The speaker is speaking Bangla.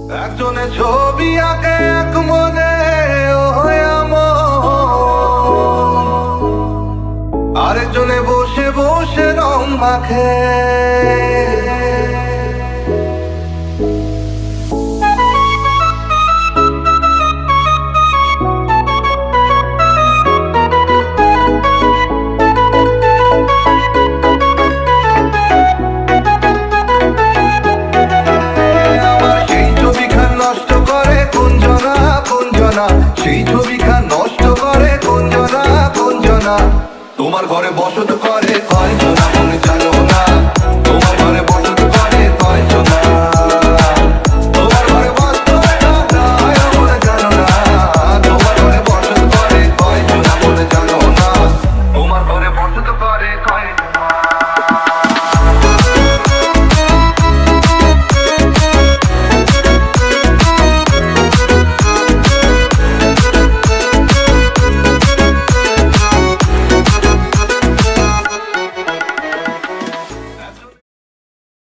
একজনে ছবি আঁকে এক মনে আরেকজনে বসে বসে রং মাখে। সেই ছবিখান নষ্ট করে কোন জনা। তোমার ঘরে বসত করে কয়জনা মনে চায়।